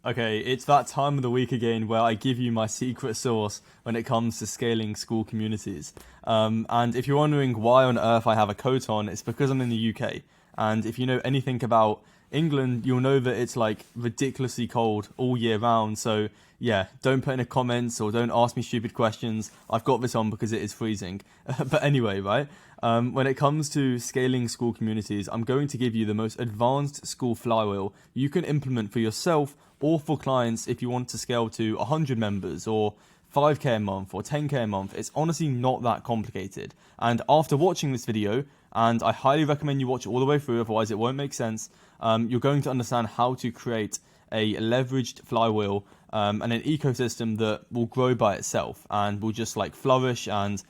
Okay, it's that time of the week again where I give you my secret sauce when it comes to scaling Skool communities. And if you're wondering why on earth I have a coat on, it's because I'm in the UK. And if you know anything about England, you'll know that it's like ridiculously cold all year round. So yeah, don't put in the comments or don't ask me stupid questions. I've got this on because it is freezing. But anyway, right? When it comes to scaling Skool communities, I'm going to give you the most advanced Skool flywheel you can implement for yourself or for clients if you want to scale to 100 members or 5k a month or 10k a month. It's honestly not that complicated. And after watching this video, and I highly recommend you watch it all the way through, otherwise it won't make sense, you're going to understand how to create a leveraged flywheel and an ecosystem that will grow by itself and will just like flourish and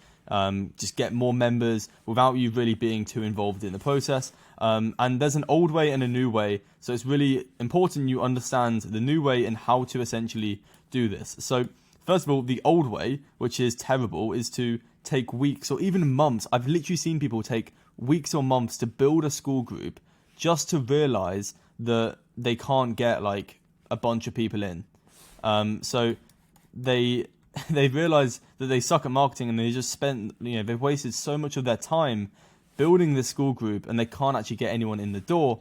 just get more members without you really being too involved in the process. And there's an old way and a new way, so it's really important you understand the new way and how to essentially do this. So first of all, the old way, which is terrible, is to take weeks or even months. I've literally seen people take weeks or months to build a Skool group just to realize that they can't get like a bunch of people in. So they realize that they suck at marketing and they just spent, they've wasted so much of their time building this Skool group and they can't actually get anyone in the door.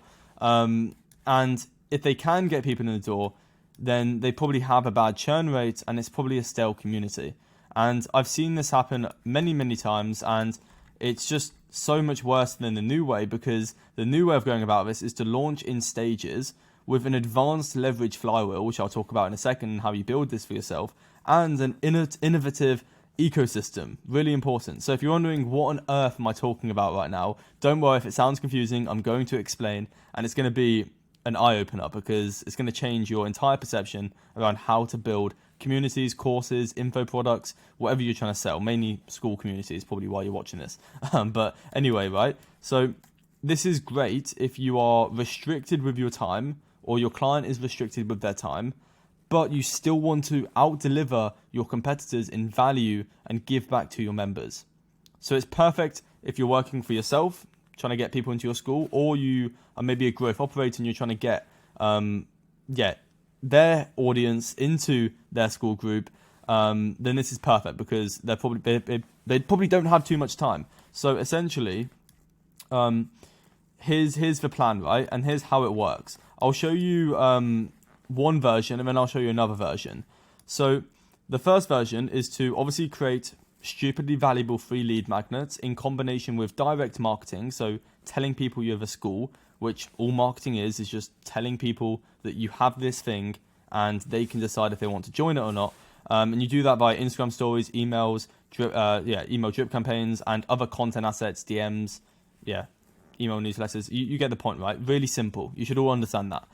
And if they can get people in the door, then they probably have a bad churn rate and it's probably a stale community. And I've seen this happen many, many times, and it's just so much worse than the new way, because the new way of going about this is to launch in stages with an advanced leverage flywheel, which I'll talk about in a second, and how you build this for yourself, and an innovative ecosystem. Really important. So if you're wondering what on earth am I talking about right now, don't worry if it sounds confusing. I'm going to explain, and it's going to be an eye-opener because it's going to change your entire perception around how to build communities, courses, info products, whatever you're trying to sell. Mainly Skool communities, probably why you're watching this. But anyway, right? So this is great if you are restricted with your time or your client is restricted with their time, but you still want to out-deliver your competitors in value and give back to your members. So it's perfect if you're working for yourself, trying to get people into your school, or you are maybe a growth operator and you're trying to get their audience into their Skool group. Then this is perfect because they probably don't have too much time. So essentially, here's the plan, right? And here's how it works. I'll show you one version and then I'll show you another version. So the first version is to obviously create stupidly valuable free lead magnets in combination with direct marketing. So telling people you have a school, which all marketing is just telling people that you have this thing and they can decide if they want to join it or not. And you do that by Instagram stories, emails, email drip campaigns, and other content assets, DMs, email newsletters. You get the point, right? Really simple. You should all understand that.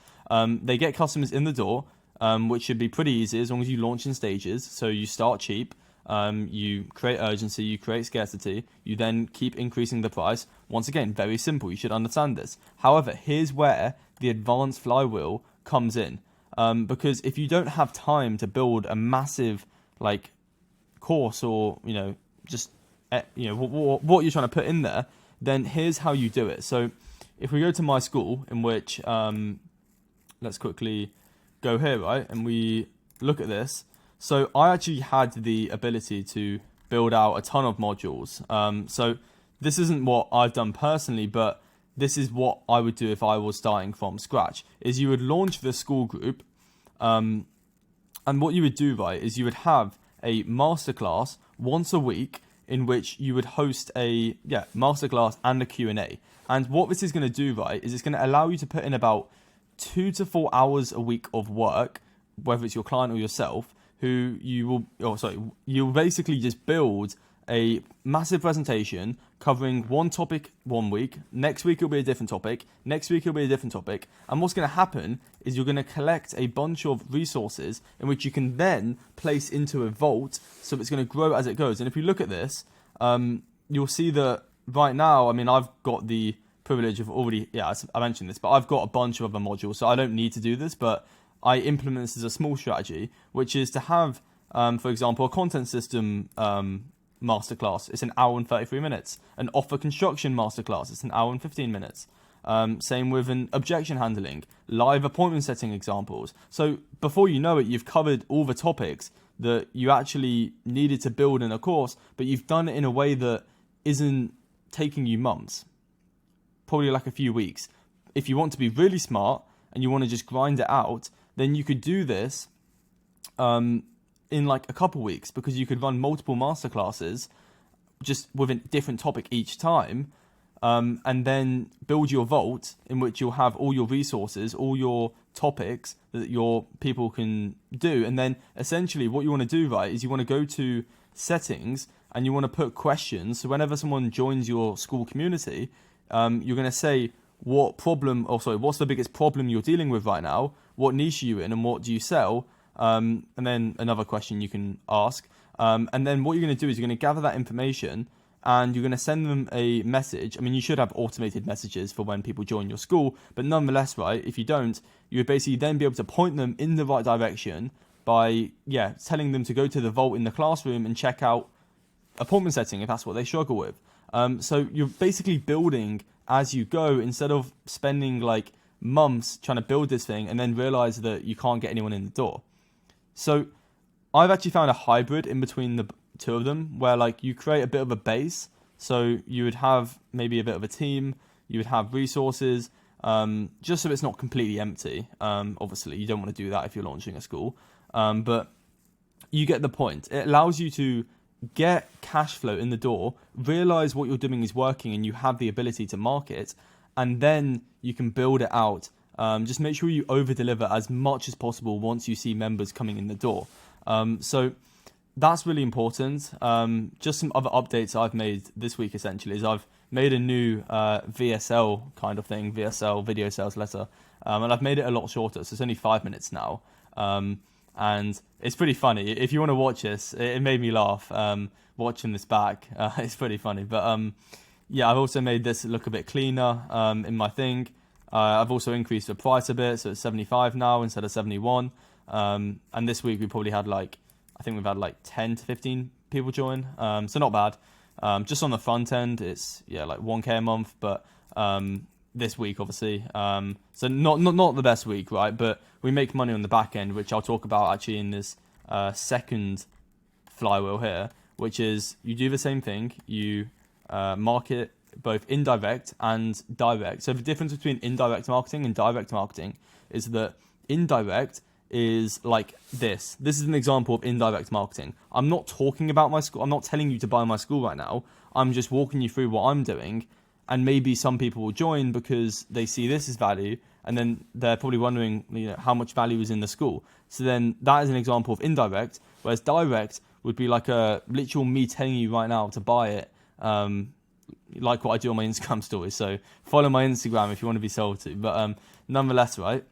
They get customers in the door, which should be pretty easy as long as you launch in stages. So you start cheap, you create urgency, you create scarcity, you then keep increasing the price. Once again, very simple. You should understand this. However, here's where the advanced flywheel comes in. Because if you don't have time to build a massive course or what you're trying to put in there, then here's how you do it. So if we go to my school, in which let's quickly go here, right, and we look at this. So I actually had the ability to build out a ton of modules. So this isn't what I've done personally, but this is what I would do if I was starting from scratch, is you would launch the Skool group. And what you would do, right, is you would have a masterclass once a week in which you would host a masterclass and a Q&A. And what this is going to do, right, is it's going to allow you to put in about 2 to 4 hours a week of work, whether it's your client or yourself, you'll basically just build a massive presentation covering one topic one week. Next week it'll be a different topic. Next week it'll be a different topic. And what's going to happen is you're going to collect a bunch of resources in which you can then place into a vault. So it's going to grow as it goes. And if you look at this, you'll see that right now, I mean, I've got the privilege of already, I mentioned this, but I've got a bunch of other modules, so I don't need to do this, but I implement this as a small strategy, which is to have, for example, a content system masterclass. It's an hour and 33 minutes. An offer construction masterclass. It's an hour and 15 minutes. Same with an objection handling, live appointment setting examples. So before you know it, you've covered all the topics that you actually needed to build in a course, but you've done it in a way that isn't taking you months, probably like a few weeks. If you want to be really smart and you want to just grind it out, then you could do this in like a couple weeks, because you could run multiple masterclasses just with a different topic each time, and then build your vault in which you'll have all your resources, all your topics that your people can do. And then essentially what you want to do, right, is you want to go to settings and you want to put questions. So whenever someone joins your Skool community, you're going to say what's the biggest problem you're dealing with right now? What niche are you in and what do you sell? And then another question you can ask. And then what you're going to do is you're going to gather that information and you're going to send them a message. I mean, you should have automated messages for when people join your Skool, but nonetheless, right, if you don't, you would basically then be able to point them in the right direction by, telling them to go to the vault in the classroom and check out appointment setting if that's what they struggle with. So you're basically building as you go instead of spending like months trying to build this thing and then realize that you can't get anyone in the door. So I've actually found a hybrid in between the two of them where like you create a bit of a base. So you would have maybe a bit of a team, you would have resources, just so it's not completely empty. Obviously you don't want to do that if you're launching a Skool, but you get the point. It allows you to get cash flow in the door, realize what you're doing is working and you have the ability to market, and then you can build it out. Just make sure you over deliver as much as possible once you see members coming in the door. So that's really important. Just some other updates I've made this week essentially is I've made a new VSL kind of thing, VSL, video sales letter, and I've made it a lot shorter, so it's only 5 minutes now. And it's pretty funny. If you want to watch this, it made me laugh watching this back. It's pretty funny. But I've also made this look a bit cleaner in my thing. I've also increased the price a bit, so it's 75 now instead of 71. And this week we probably had we've had 10 to 15 people join. So not bad. Just on the front end, it's like 1K a month, but this week obviously. So not the best week, right? But we make money on the back end, which I'll talk about actually in this second flywheel here, which is you do the same thing. You market both indirect and direct. So the difference between indirect marketing and direct marketing is that indirect is like this. This is an example of indirect marketing. I'm not talking about my Skool. I'm not telling you to buy my Skool right now. I'm just walking you through what I'm doing. And maybe some people will join because they see this as value. And then they're probably wondering, how much value is in the Skool. So then that is an example of indirect. Whereas direct would be like a literal me telling you right now to buy it. Like what I do on my Instagram stories. So follow my Instagram if you want to be sold to. But nonetheless, right?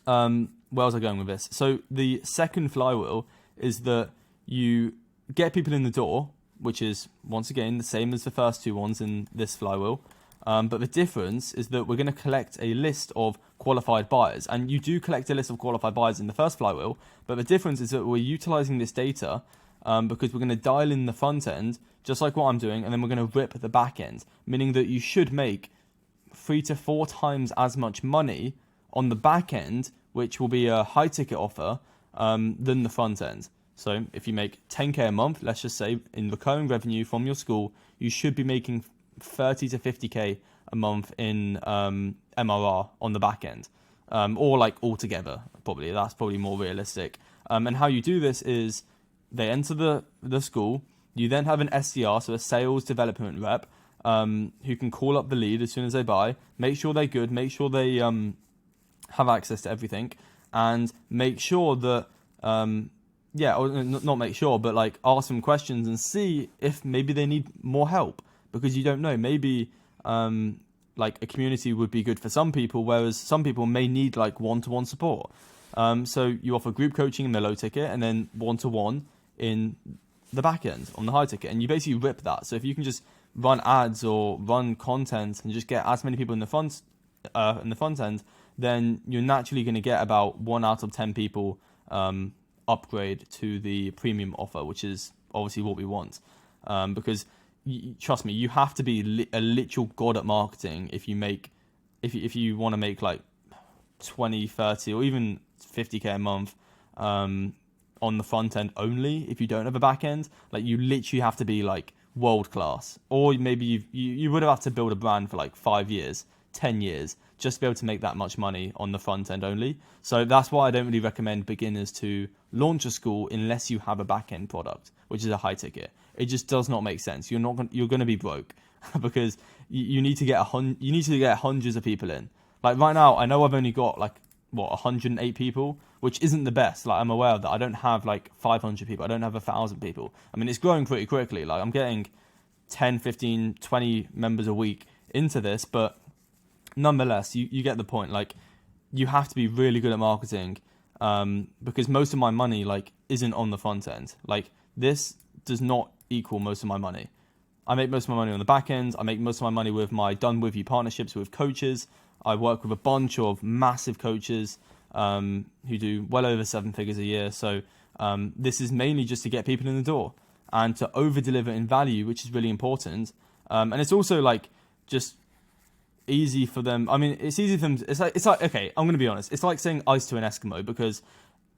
Where was I going with this? So the second flywheel is that you get people in the door, which is once again the same as the first two ones in this flywheel. But the difference is that we're going to collect a list of qualified buyers, and you do collect a list of qualified buyers in the first flywheel. But the difference is that we're utilizing this data because we're going to dial in the front end, just like what I'm doing, and then we're going to rip the back end, meaning that you should make 3 to 4 times as much money on the back end, which will be a high ticket offer, than the front end. So if you make 10K a month, let's just say in recurring revenue from your Skool, you should be making 30 to 50K a month in MRR on the back end, or like altogether, probably. That's probably more realistic. And how you do this is they enter the Skool. You then have an SDR, so a sales development rep, who can call up the lead as soon as they buy, make sure they're good, make sure they have access to everything, and make sure that or not make sure, but like ask them questions and see if maybe they need more help, because you don't know. Maybe like a community would be good for some people, whereas some people may need like one-to-one support. So you offer group coaching in the low ticket and then one-to-one in the back end on the high ticket, and you basically rip that. So if you can just run ads or run content and just get as many people in the front end, then you're naturally going to get about 1 out of 10 people upgrade to the premium offer, which is obviously what we want. Because trust me, you have to be a literal god at marketing if you make if you want to make like 20, 30, or even 50k a month on the front end only, if you don't have a back end, like you literally have to be like world class, or maybe you would have to build a brand for like 5 years, 10 years, just to be able to make that much money on the front end only. So that's why I don't really recommend beginners to launch a school unless you have a back end product, which is a high ticket. It just does not make sense. You're going to be broke because you need to get hundreds of people in. Like right now, I know I've only got like 108 people, which isn't the best. Like I'm aware of that. I don't have like 500 people. I don't have 1,000 people. I mean, it's growing pretty quickly. Like I'm getting 10, 15, 20 members a week into this, but nonetheless, you get the point. Like you have to be really good at marketing, because most of my money like isn't on the front end. Like this does not equal most of my money. I make most of my money on the back end. I make most of my money with my done with you partnerships with coaches. I work with a bunch of massive coaches who do well over 7 figures a year. So this is mainly just to get people in the door and to over deliver in value, which is really important. And it's also like just easy for them. I mean, it's easy for them. It's like okay, I'm gonna be honest. It's like saying ice to an Eskimo, because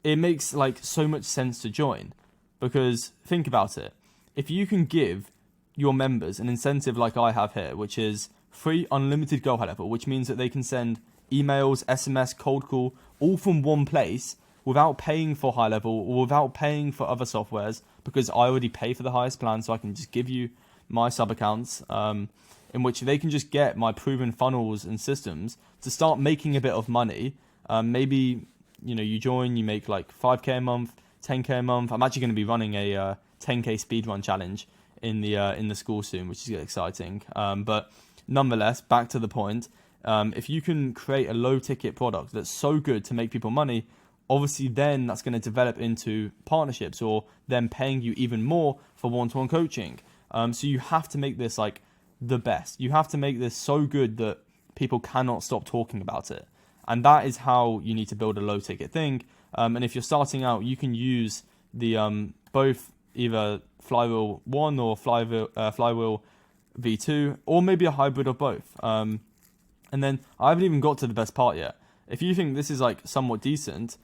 it makes like so much sense to join. Because think about it. If you can give your members an incentive like I have here, which is free unlimited Go High Level, which means that they can send emails, SMS, cold call, all from one place without paying for High Level or without paying for other softwares, because I already pay for the highest plan, so I can just give you my sub accounts, in which they can just get my proven funnels and systems to start making a bit of money. Maybe you join, you make like 5k a month, 10k a month. I'm actually going to be running a 10k speedrun challenge in the Skool soon, which is exciting. But nonetheless, back to the point, if you can create a low ticket product that's so good to make people money, obviously then that's going to develop into partnerships or them paying you even more for one-to-one coaching. So you have to make this like the best. You have to make this so good that people cannot stop talking about it. And that is how you need to build a low ticket thing. And if you're starting out, you can use the both either Flywheel 1 or Flywheel V2, or maybe a hybrid of both. And then I haven't even got to the best part yet. If you think this is like somewhat decent,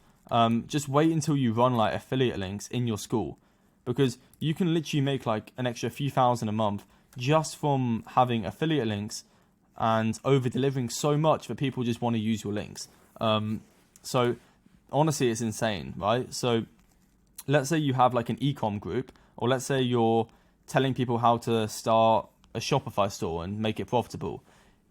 just wait until you run like affiliate links in your school, because you can literally make like an extra few thousand a month just from having affiliate links and over delivering so much that people just want to use your links. So honestly, it's insane, right? So let's say you have like an e-com group, or let's say you're telling people how to start a Shopify store and make it profitable.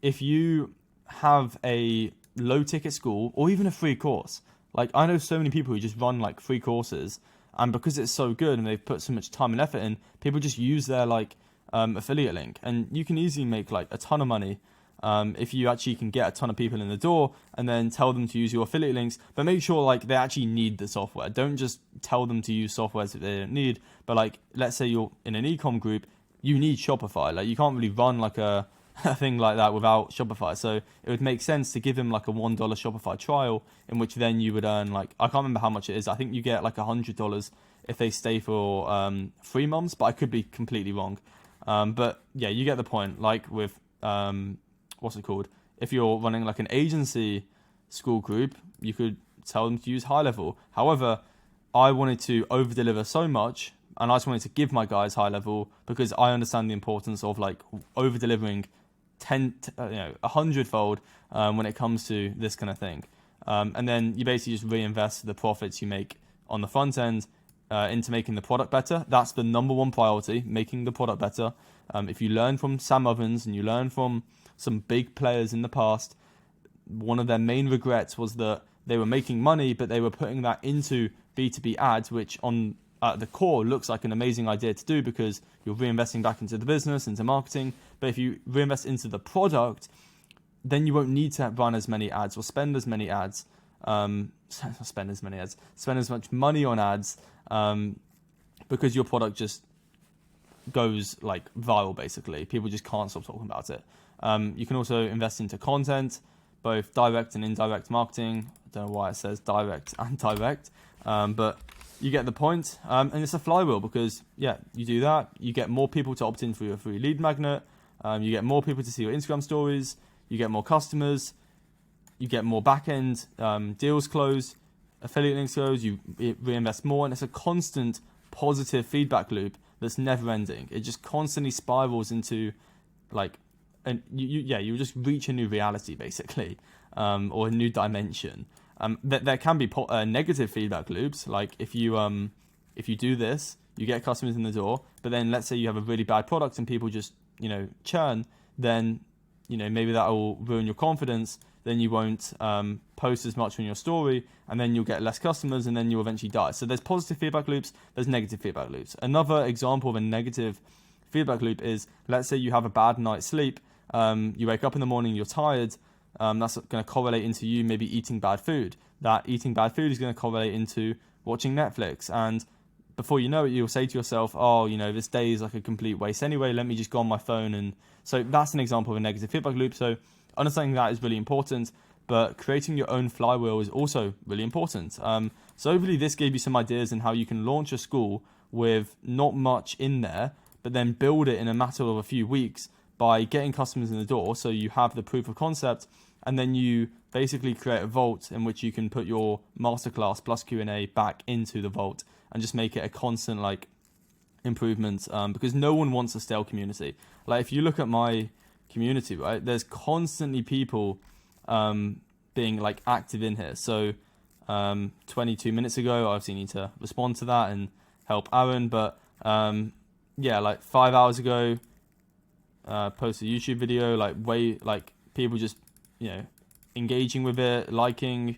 If you have a low ticket school or even a free course, like I know so many people who just run like free courses, and because it's so good and they've put so much time and effort in, people just use their like affiliate link, and you can easily make like a ton of money if you actually can get a ton of people in the door and then tell them to use your affiliate links. But make sure like they actually need the software. Don't just tell them to use software that they don't need. But like, let's say you're in an e-com group, you need Shopify. Like you can't really run like a thing like that without Shopify. So it would make sense to give them like a $1 Shopify trial, in which then you would earn like, I can't remember how much it is. I think you get like $100 if they stay for 3 months, but I could be completely wrong. But yeah, you get the point. Like with what's it called? If you're running like an agency school group, you could tell them to use High Level. However, I wanted to over deliver so much, and I just wanted to give my guys High Level because I understand the importance of like over delivering 100-fold when it comes to this kind of thing. And then you basically just reinvest the profits you make on the front end into making the product better. That's the number one priority, making the product better. If you learn from Sam Ovens and you learn from some big players in the past, one of their main regrets was that they were making money, but they were putting that into B2B ads, which on at the core looks like an amazing idea to do because you're reinvesting back into the business, into marketing. But if you reinvest into the product, then you won't need to run as many ads or spend as many ads. Spend as much money on ads because your product just goes like viral, basically. People just can't stop talking about it. You can also invest into content, both direct and indirect marketing. I don't know why it says direct and direct, but you get the point. And it's a flywheel because, yeah, you do that, you get more people to opt in for your free lead magnet, you get more people to see your Instagram stories, you get more customers, you get more back-end deals closed, affiliate links closed, you reinvest more, and it's a constant positive feedback loop that's never ending. It just constantly spirals into like, and you just reach a new reality basically, or a new dimension. There can be negative feedback loops, like if you do this, you get customers in the door, but then let's say you have a really bad product and people just churn, then maybe that will ruin your confidence. Then you won't post as much on your story, and then you'll get less customers, and then you'll eventually die. So there's positive feedback loops, there's negative feedback loops. Another example of a negative feedback loop is, let's say you have a bad night's sleep, you wake up in the morning, you're tired, that's going to correlate into you maybe eating bad food. That eating bad food is going to correlate into watching Netflix, and before you know it, you'll say to yourself, oh, this day is like a complete waste anyway, let me just go on my phone. And so that's an example of a negative feedback loop. So understanding that is really important, but creating your own flywheel is also really important. So hopefully this gave you some ideas on how you can launch a school with not much in there, but then build it in a matter of a few weeks by getting customers in the door. So you have the proof of concept, and then you basically create a vault in which you can put your masterclass plus Q&A back into the vault and just make it a constant improvement, because no one wants a stale community. Like if you look at my community, right, there's constantly people being active in here. So 22 minutes ago, I obviously need to respond to that and help Aaron, but 5 hours ago, posted a YouTube video, people just engaging with it, liking.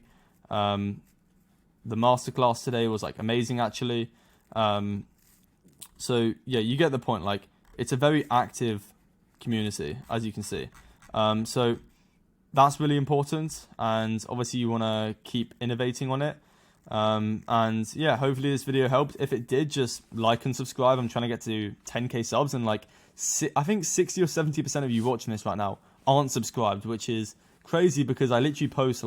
The masterclass today was amazing actually. So yeah, you get the point. It's a very active community, as you can see. So that's really important, and obviously you want to keep innovating on it. And yeah, hopefully this video helped. If it did, just like and subscribe. I'm trying to get to 10k subs, and I think 60 or 70% of you watching this right now aren't subscribed, which is crazy because I literally post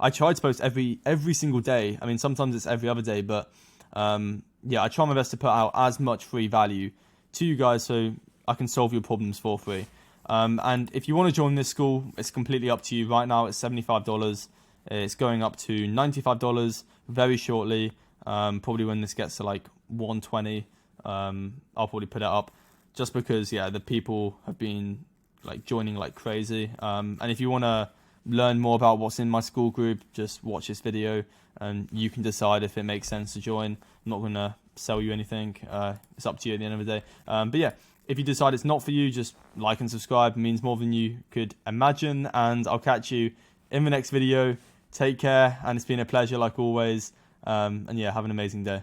I try to post every single day. I mean, sometimes it's every other day, but I try my best to put out as much free value to you guys so I can solve your problems for free. And if you want to join this school, it's completely up to you. Right now, it's $75. It's going up to $95 very shortly. Probably when this gets to $120, I'll probably put it up, just because the people have been joining like crazy. And if you want to learn more about what's in my school group, just watch this video and you can decide if it makes sense to join. I'm not going to sell you anything. It's up to you at the end of the day. But yeah, if you decide it's not for you, just like and subscribe. It means more than you could imagine, and I'll catch you in the next video. Take care, and it's been a pleasure like always. And yeah, have an amazing day.